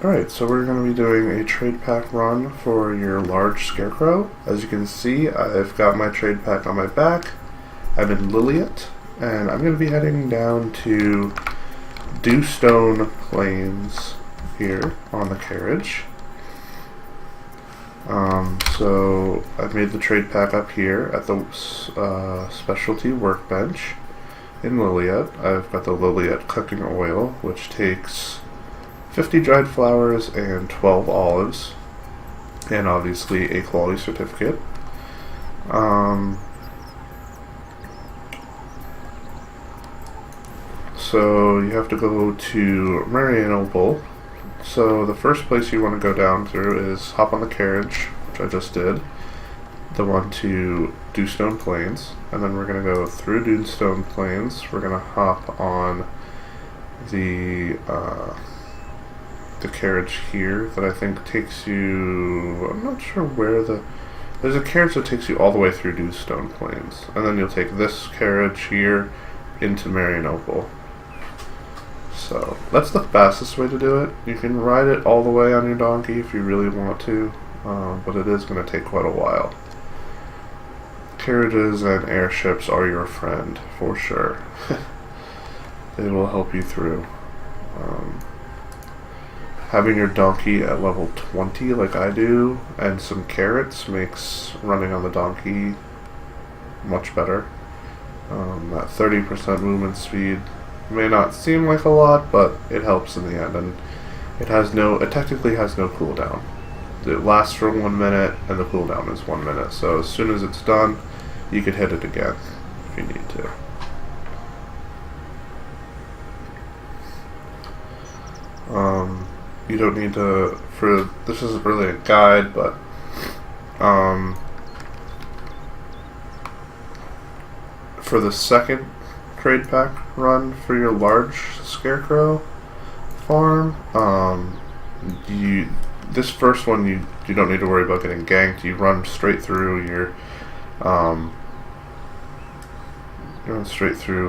Alright, so we're going to be doing a trade pack run for your Large Scarecrow. As you can see, I've got my trade pack on my back. I'm in Lilyut, and I'm going to be heading down to Dewstone Plains here on the carriage. So I've made the trade pack up here at the specialty workbench in Lilyut. I've got the Lilyut Cooking Oil, which takes 50 dried flowers and 12 olives, and obviously a quality certificate. So you have to go to Marianople. So the first place you want to go down through is hop on the carriage, which I just did, the one to Dewstone Plains, and then we're going to go through Dewstone Plains. We're going to hop on the carriage here that I think takes you, I'm not sure where there's a carriage that takes you all the way through Dewstone Plains, and then you'll take this carriage here into Marianople. So that's the fastest way to do it. You can ride it all the way on your donkey if you really want to, but it is going to take quite a while. Carriages and airships are your friend, for sure. They will help you through. Having your donkey at level 20 like I do, and some carrots, makes running on the donkey much better. That 30% movement speed may not seem like a lot, but it helps in the end, and it technically has no cooldown. It lasts for 1 minute, and the cooldown is 1 minute, so as soon as it's done, you could hit it again if you need to. You don't need to, this isn't really a guide, but for the second trade pack run for your Large Scarecrow farm, this first one you don't need to worry about getting ganked. You run straight through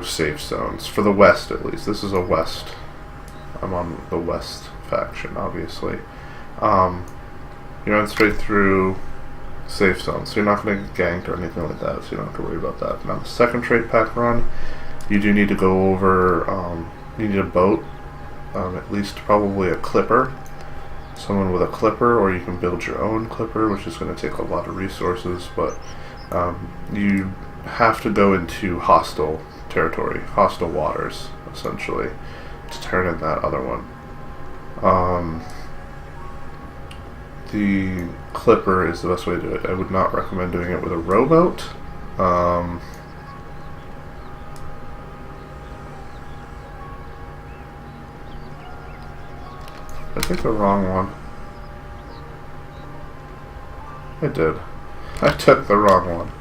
safe zones, for the west at least. This is a west. I'm on the west faction, obviously. You run straight through safe zones, so you're not going to get ganked or anything like that, so you don't have to worry about that. Now, the second trade pack run, you do need to go over, you need a boat, at least probably a clipper, someone with a clipper, or you can build your own clipper, which is going to take a lot of resources, but you have to go into hostile territory, hostile waters, essentially, to turn in that other one. The clipper is the best way to do it. I would not recommend doing it with a rowboat. I took the wrong one. I did. I took the wrong one.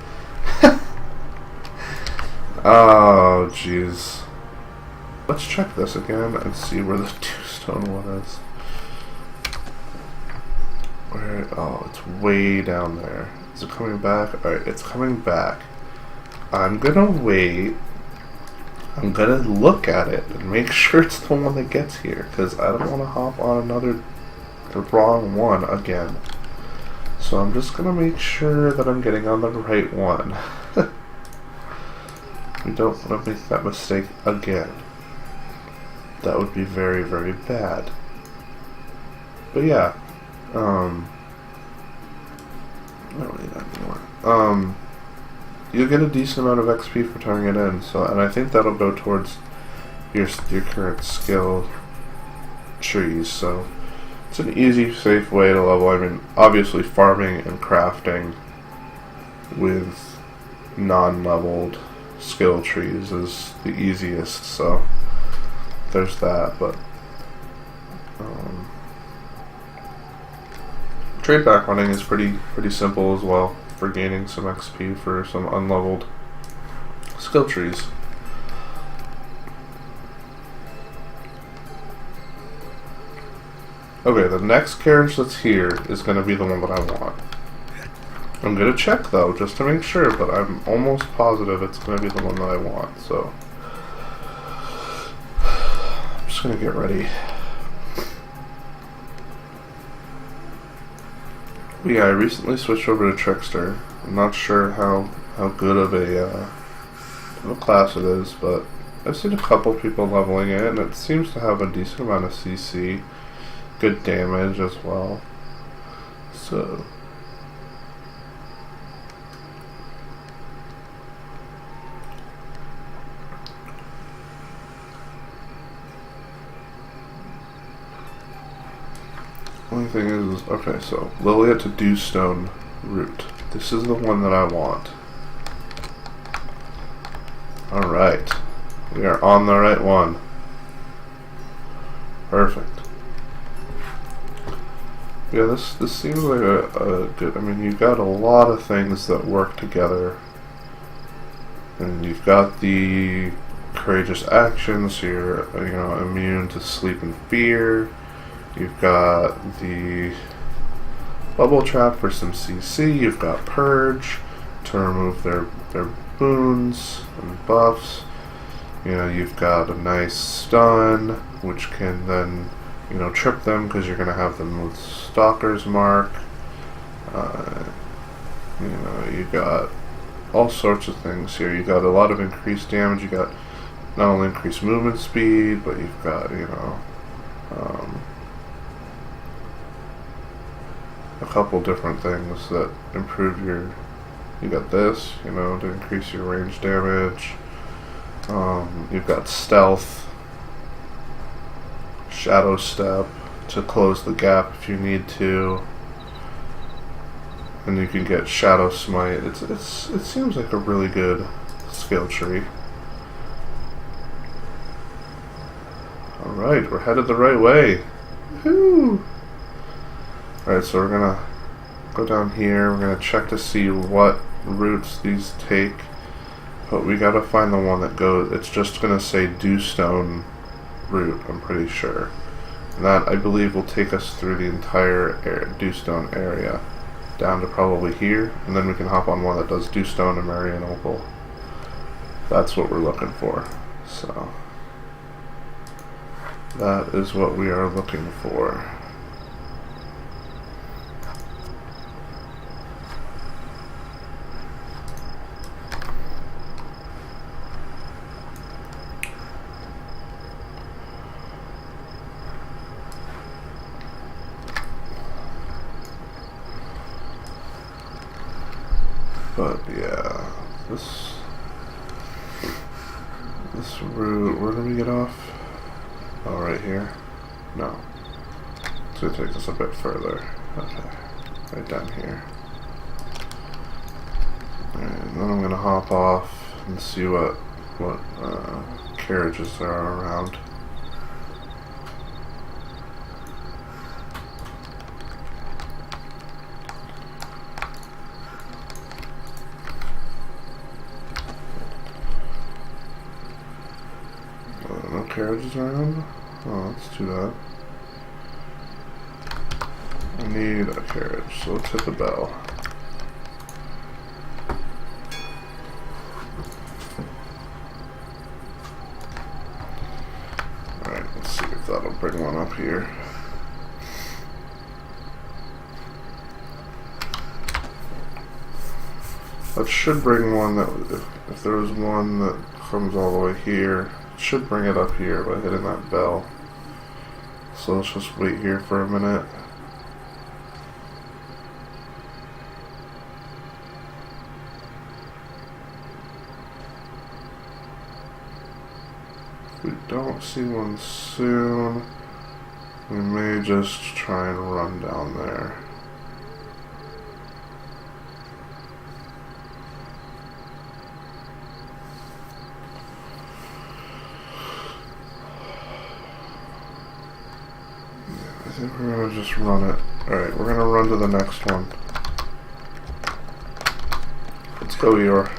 Oh, jeez. Let's check this again and see where the Dewstone one is. Oh, it's way down there. Is it coming back? Alright, it's coming back. I'm gonna wait. I'm gonna look at it and make sure it's the one that gets here, because I don't want to hop on the wrong one again. So I'm just gonna make sure that I'm getting on the right one. We don't want to make that mistake again. That would be very, very bad. But yeah, I don't need that anymore. You'll get a decent amount of XP for turning it in, and I think that'll go towards your current skill trees, so it's an easy, safe way to level. I mean, obviously farming and crafting with non-leveled skill trees is the easiest, so there's that, but trade pack running is pretty simple as well for gaining some XP for some unleveled skill trees. Okay, the next carriage that's here is going to be the one that I want. I'm going to check though, just to make sure, but I'm almost positive it's going to be the one that I want, so I'm just going to get ready. But yeah, I recently switched over to Trickster. I'm not sure how good of a class it is, but I've seen a couple people leveling it, and it seems to have a decent amount of CC, good damage as well. So only thing is okay, so Lilyut to Dewstone route. This is the one that I want. Alright. We are on the right one. Perfect. Yeah, this seems like a good, I mean, you've got a lot of things that work together. And you've got the courageous actions, so you're, immune to sleep and fear. You've got the bubble trap for some CC. You've got purge to remove their boons and buffs. You've got a nice stun, which can then, trip them because you're going to have them with Stalker's Mark. You got all sorts of things here. You got a lot of increased damage. You got not only increased movement speed, but you've got, a couple different things that improve your. You got this, to increase your range damage. You've got stealth, shadow step to close the gap if you need to, and you can get shadow smite. It seems like a really good skill tree. All right, we're headed the right way. Woohoo! Alright, so we're gonna go down here, we're gonna check to see what routes these take, but we gotta find the one that goes, it's just gonna say Dewstone route, I'm pretty sure. And that, I believe, will take us through the entire Dewstone area, down to probably here, and then we can hop on one that does Dewstone and Marianople. That's what we're looking for, so that is what we are looking for. But yeah, this route, where did we get off? Oh, right here? No. It's gonna take us a bit further. Okay. Right down here. And then I'm gonna hop off and see what carriages there are around. No carriages around? Oh, that's too bad. I need a carriage, so let's hit the bell. Alright, let's see if that'll bring one up here. That should bring one that, if there was one that comes all the way here, it should bring it up here by hitting that bell. So let's just wait here for a minute. If we don't see one soon, we may just try and run down there. I think we're gonna just run it. Alright, we're gonna run to the next one. Let's go, Eeyore.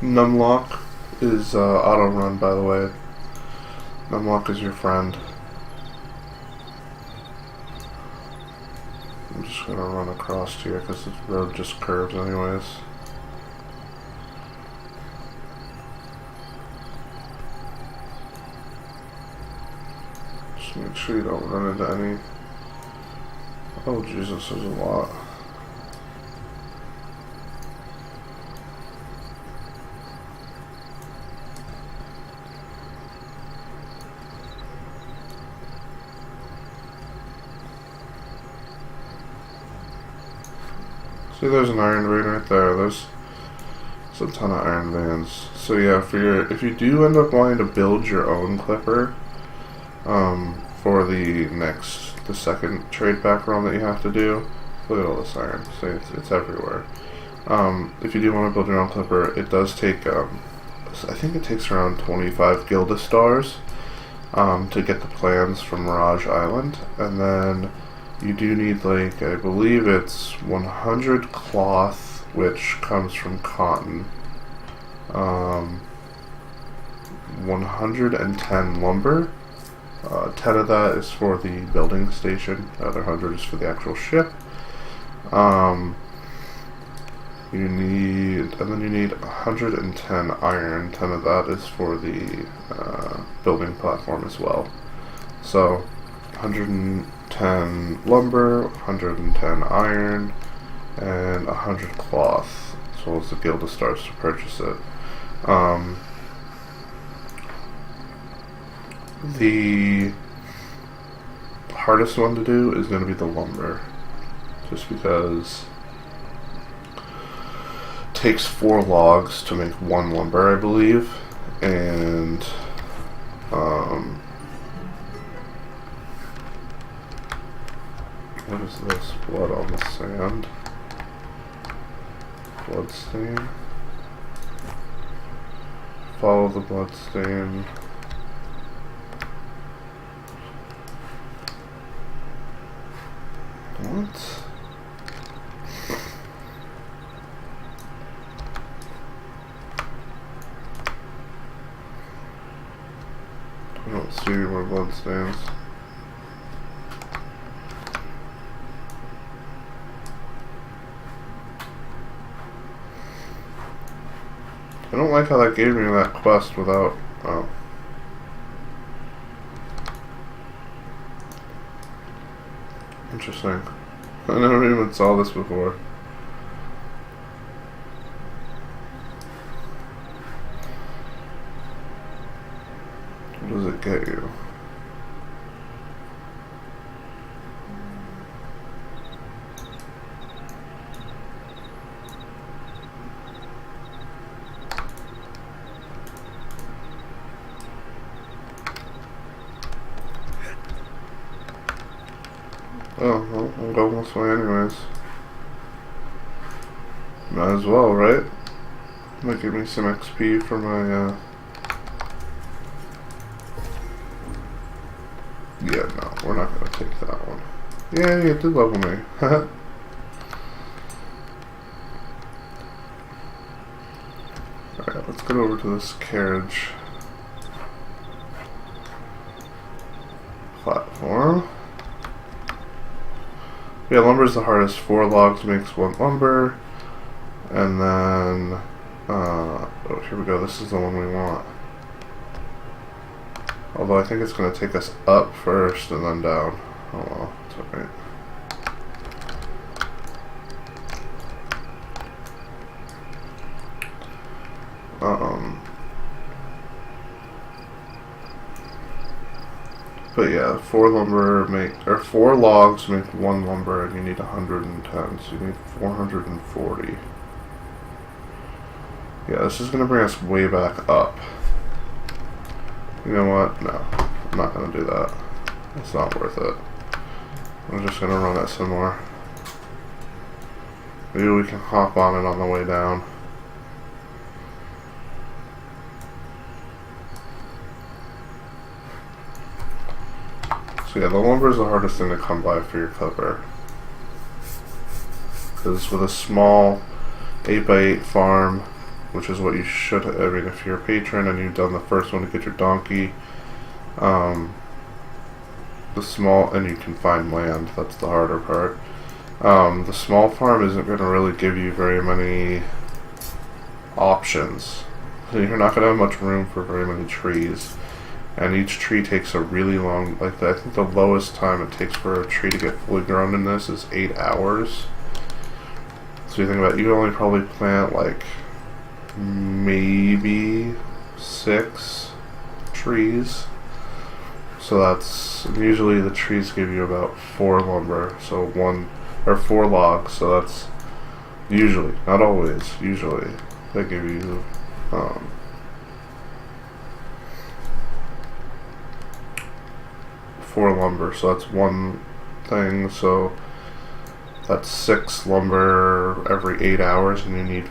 Numlock is auto run, by the way. Numlock is your friend. I'm just gonna run across here because this road just curves anyways. Just make sure you don't run into any. Oh Jesus, there's a lot. See, there's an iron vein right there. There's a ton of iron veins. So yeah, if you do end up wanting to build your own clipper, for the second trade back run that you have to do, look at all this iron. See, it's everywhere. If you do want to build your own clipper, it does take, I think it takes around 25 Gilda stars, to get the plans from Mirage Island, and then you do need, like, I believe it's 100 cloth, which comes from cotton, 110 lumber, 10 of that is for the building station, the other 100 is for the actual ship. You need 110 iron, 10 of that is for the building platform as well. So 110 lumber, 110 iron, and 100 cloth, as well as the Gilda stars to purchase it. The hardest one to do is going to be the lumber, just because it takes 4 logs to make 1 lumber, I believe, and what is this? Blood on the sand. Blood stain. Follow the blood stain. What? I don't see any more blood stains. I don't like how that gave me that quest without... oh. Interesting. I never even saw this before. What does it get you? Oh, well, I'm going this way anyways. Might as well, right? Might give me some XP for my, yeah, no, we're not gonna take that one. Yeah, you did level me. Alright, let's get over to this carriage platform. Yeah, lumber is the hardest. 4 logs makes 1 lumber. And then, oh, here we go. This is the one we want. Although I think it's going to take us up first and then down. Oh well, it's alright. But yeah, 4 logs make 1 lumber, and you need 110, so you need 440. Yeah, this is gonna bring us way back up. You know what? No, I'm not gonna do that. It's not worth it. I'm just gonna run it some more. Maybe we can hop on it on the way down. So yeah, the lumber is the hardest thing to come by for your clipper. Because with a small 8x8 farm, which is what you should, I mean, if you're a patron and you've done the first one to get your donkey, and you can find land, that's the harder part. The small farm isn't going to really give you very many options. So you're not going to have much room for very many trees. and each tree takes a really long, like I think the lowest time it takes for a tree to get fully grown in this is 8 hours. So you think about it, you can only probably plant like maybe 6 trees. So that's, usually the trees give you about 4 lumber, so 4 logs, so that's usually, not always, usually they give you 4 lumber, so that's 1 thing, so that's 6 lumber every 8 hours, and you need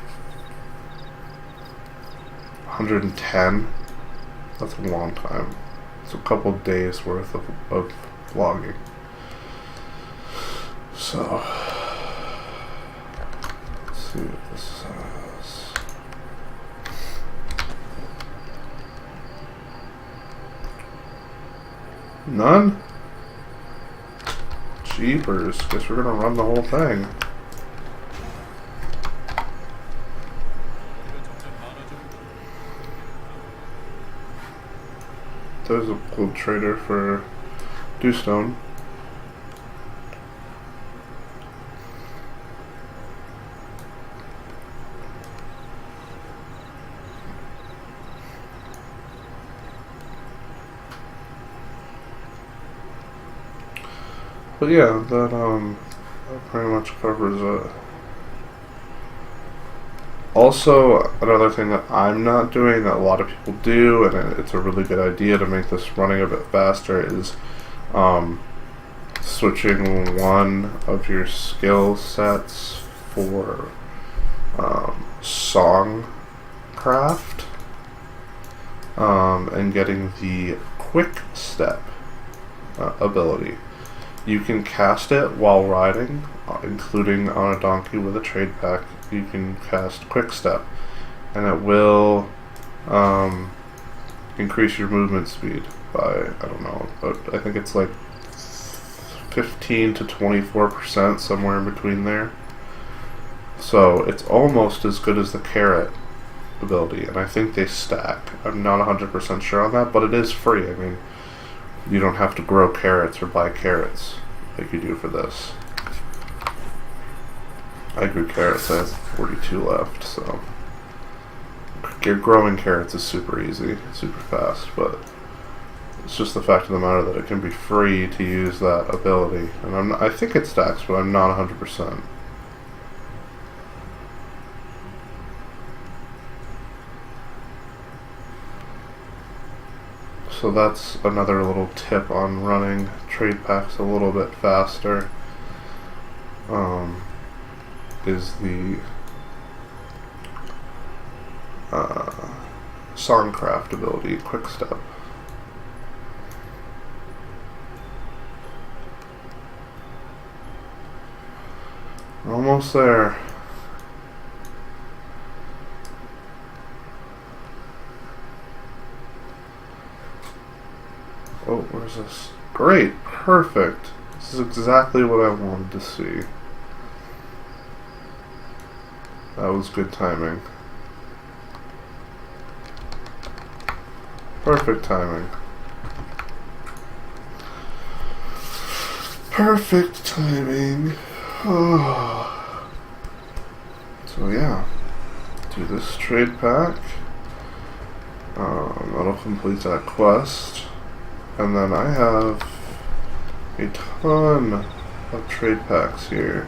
110. That's a long time. It's a couple days worth of logging. So let's see what this says. None? Jeepers, guess we're gonna run the whole thing. There's a gold trader for Dewstone. But yeah, that pretty much covers it. Also, another thing that I'm not doing that a lot of people do, and it's a really good idea to make this running a bit faster, is switching one of your skill sets for song craft and getting the quick step ability. You can cast it while riding, including on a donkey with a trade pack. You can cast Quick Step, and it will increase your movement speed by, I don't know, but I think it's like 15 to 24%, somewhere in between there. So it's almost as good as the carrot ability, and I think they stack. I'm not 100% sure on that, but it is free. I mean, you don't have to grow carrots or buy carrots like you do for this. I grew carrots, I have 42 left, so growing carrots is super easy, super fast, but it's just the fact of the matter that it can be free to use that ability. And I think it stacks, but I'm not 100%. So that's another little tip on running trade packs a little bit faster. Is the Songcraft ability, Quick Step. Almost there. Oh, where's this? Great, perfect. This is exactly what I wanted to see. That was good timing. Perfect timing. Perfect timing. Oh. So yeah, do this trade pack. That'll complete that quest. And then I have a ton of trade packs here.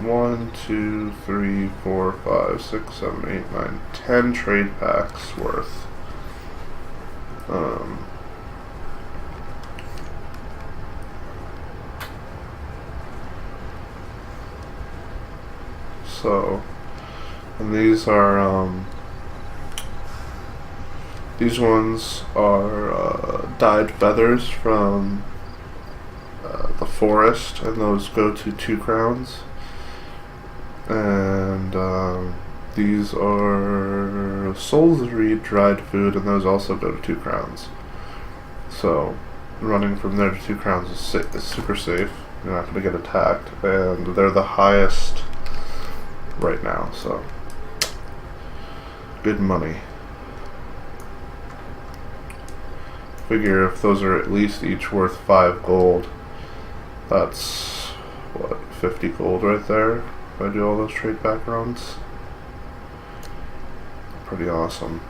1, 2, 3, 4, 5, 6, 7, 8, 9, 10 trade packs worth. So, and these are, these ones are dyed feathers from the forest, and those go to 2 crowns. And these are Soul's Reed dried food, and those also go to 2 crowns. So running from there to 2 crowns is super safe. You're not going to get attacked, and they're the highest right now. So good money. Figure if those are at least each worth 5 gold, that's what, 50 gold right there if I do all those trade back runs. Pretty awesome.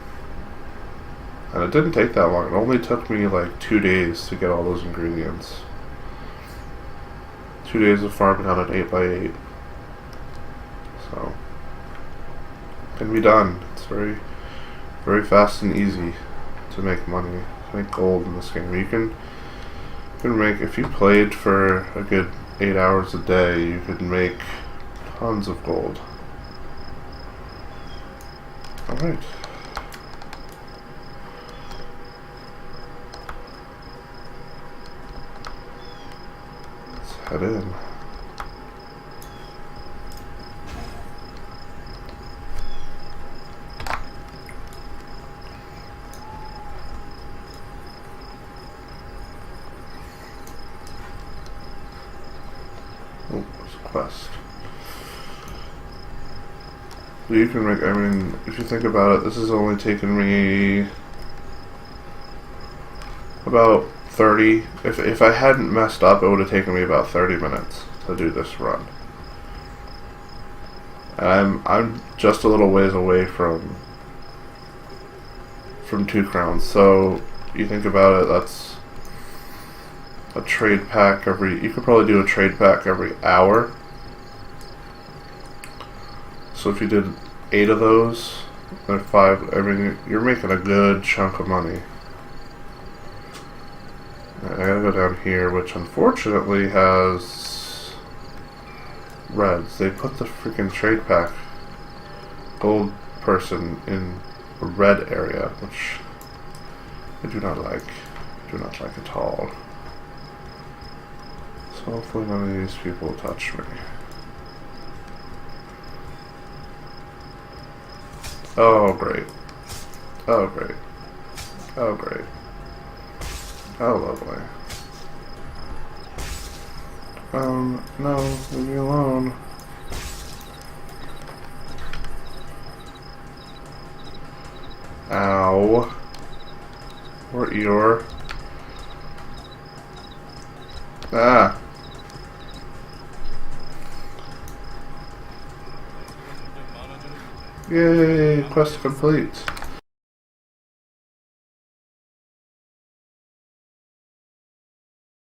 And it didn't take that long. It only took me like 2 days to get all those ingredients. 2 days of farming on an 8x8. So, can be done. It's very, very fast and easy to make money, to make gold in this game. You can make, if you played for a good 8 hours a day, you could make tons of gold. Alright. Let's head in. Oh, there's a quest. You can make, I mean, if you think about it, this has only taken me about 30, if I hadn't messed up, it would have taken me about 30 minutes to do this run. And I'm just a little ways away from 2 crowns, so you think about it, that's a trade pack every, you could probably do a trade pack every hour. So if you did 8 of those, or 5, I mean, you're making a good chunk of money. I gotta go down here, which unfortunately has reds. They put the freaking trade pack gold person in a red area, which I do not like. Do not like at all. So hopefully none of these people touch me. Oh great. Oh great. Oh great. Oh lovely. No, leave me alone. Ow. Or Eeyore. Ah. Yay, quest complete.